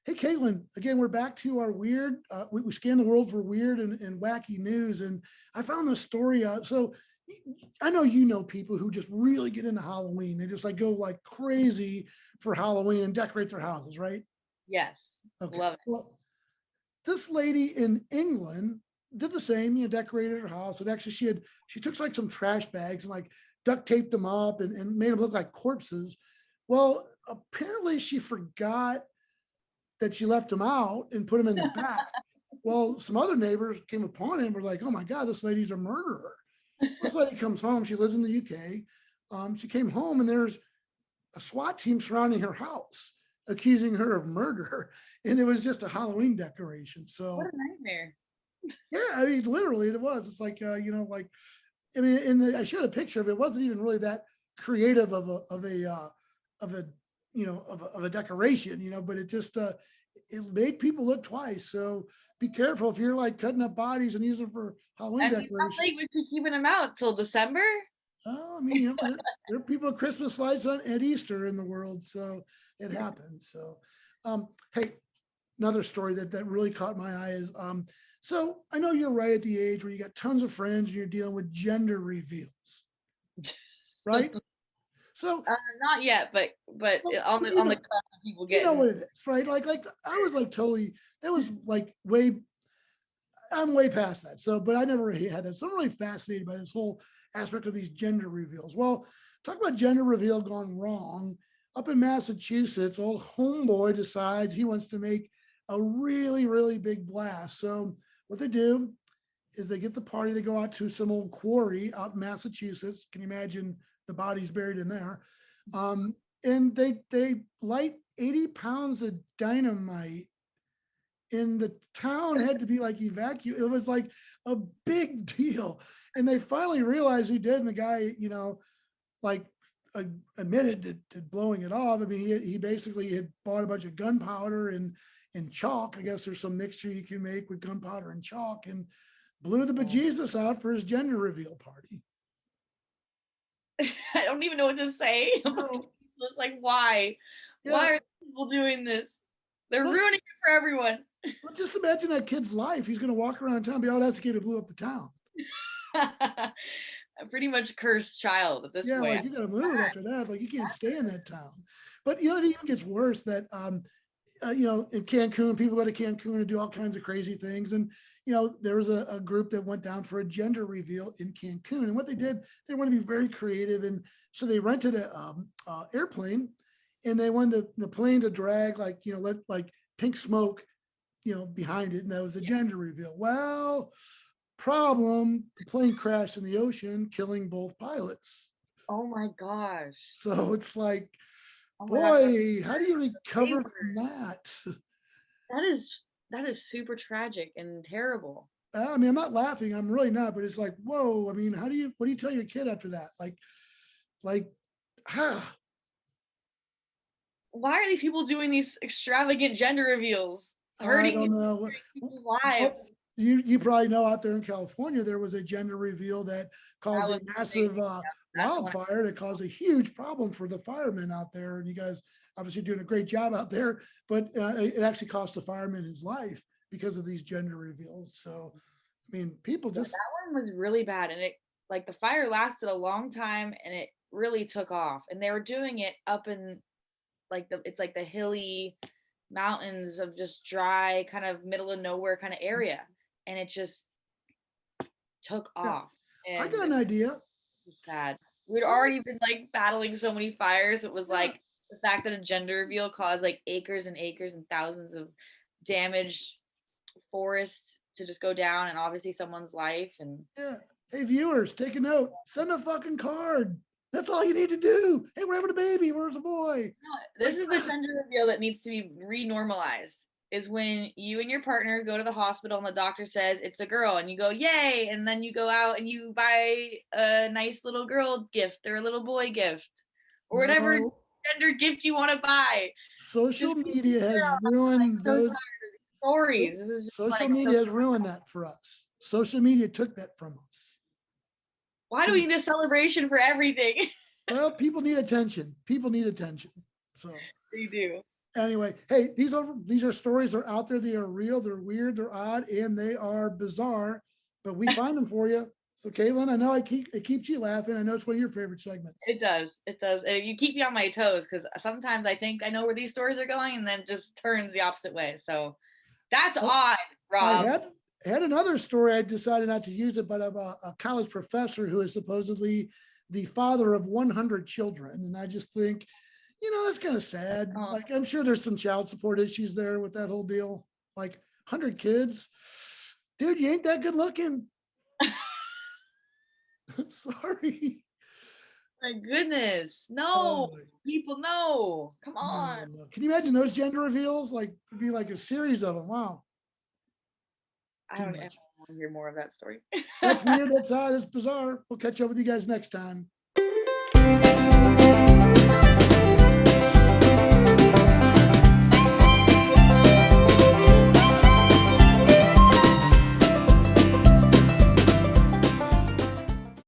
Hey, Caitlin, again, we're back to our weird, we scan the world for weird and wacky news. And I found this story out. So I know you know people who just really get into Halloween. They just like go like crazy for Halloween and decorate their houses, right? Yes, Okay. love it. Well, this lady in England did the same, decorated her house. And actually she took like some trash bags and like duct taped them up and made them look like corpses. Well, apparently she forgot that she left them out and put them in the back. Well, some other neighbors came upon him and were like, oh my God, this lady's a murderer. This lady comes home. She lives in the UK. She came home and there's a SWAT team surrounding her house, accusing her of murder. And it was just a Halloween decoration. What So, a nightmare. yeah, I mean, literally it was. It's like, like, I mean, I showed a picture of it. It wasn't even really that creative of a, of a decoration, but it just, it made people look twice. So be careful if you're like cutting up bodies and using them for Halloween I mean, how decoration. late was she keeping them out till December? Oh, I mean, there are people with Christmas lights on at Easter in the world, so it happens. So, hey, another story that really caught my eye is, so I know you're right at the age where you got tons of friends and you're dealing with gender reveals, right? So, Not yet, but well, on but the cusp of people you know getting. what it is, right? Like I was like totally, that was like way, I'm way past that. So, but I never really had that. So I'm really fascinated by this whole aspect of these gender reveals. Well, talk about gender reveal gone wrong. Up in Massachusetts, old homeboy decides he wants to make a really, really big blast. So what they do is they get the party, they go out to some old quarry out in Massachusetts. Can you imagine the bodies buried in there? Um, and they light 80 pounds of dynamite, and the town had to be like evacuated. It was like a big deal. And they finally realized who did. And the guy, like admitted to blowing it off. I mean, he basically had bought a bunch of gunpowder and chalk. I guess there's some mixture you can make with gunpowder and chalk, and blew the bejesus out for his gender reveal party. I don't even know what to say. I'm like, No, it's like, why? yeah. Why are people doing this? They're Well, ruining it for everyone. well, just imagine that kid's life. He's going to walk around town and be, oh, that's the kid who blew up the town. A pretty much cursed child at this Yeah, point. like you got to move after that. Like you can't stay in that town. But it even gets worse that in Cancun, people go to Cancun and do all kinds of crazy things. And there was a group that went down for a gender reveal in Cancun, and what they did, they want to be very creative, and so they rented a airplane, and they wanted the plane to drag like let like pink smoke behind it, and that was the gender reveal. Well, problem, the plane crashed in the ocean, killing both pilots. Oh my gosh. So it's like, Oh my gosh, that's boy, how do you way recover from worse. that? That is super tragic and terrible. I mean, I'm not laughing. I'm really not. But it's like, whoa. I mean, what do you tell your kid after that? Like, ah, Why are these people doing these extravagant gender reveals? I Hurting don't know. people's Well, lives. you probably know out there in California, there was a gender reveal that That caused was a crazy. massive Yeah, that's the one. wildfire that caused a huge problem for the firemen out there. And you guys obviously doing a great job out there, but it actually cost the fireman his life because of these gender reveals. So, I mean, people Yeah, just, that one was really bad, and it like the fire lasted a long time, and it really took off. And they were doing it up in like the hilly mountains of just dry, kind of middle of nowhere kind of area, and it just took yeah, off, I and got it an idea. was sad. We'd Some, already been like battling so many fires. It was yeah, like the fact that a gender reveal caused like acres and acres and thousands of damaged forest to just go down, and obviously someone's life. And yeah. Hey, viewers, take a note. Send a fucking card. That's all you need to do. Hey, we're having a baby. Where's the boy? this Like, is the gender reveal that needs to be renormalized, is when you and your partner go to the hospital and the doctor says it's a girl and you go yay, and then you go out and you buy a nice little girl gift or a little boy gift or whatever no, gender gift you want to buy. social Just media has like ruined so tired those. of these stories. This is just Social like so. media has ruined that for us. Social media took that from us. Why do Because, we need a celebration for everything? well, people need attention. People need attention. So, They do. Anyway, hey, these are stories. They're out there. They are real. They're weird. They're odd, and they are bizarre. But we find them for you. So, Caitlin, I know it keeps you laughing. I know it's one of your favorite segments. It does. It does. You keep me on my toes because sometimes I think I know where these stories are going and then just turns the opposite way. So that's Oh, odd, I Rob. had another story. I decided not to use it, but of a college professor who is supposedly the father of 100 children, and I just think, that's kind of sad. Oh, Like, I'm sure there's some child support issues there with that whole deal. Like, 100 kids, dude, you ain't that good looking. I'm sorry. my goodness. Oh, No, people, no. Come no, on. no. Can you imagine those gender reveals? Like, it'd be like a series of them. Wow, I too don't ever much. want to hear more of that story. That's weird. That's bizarre. We'll catch up with you guys next time.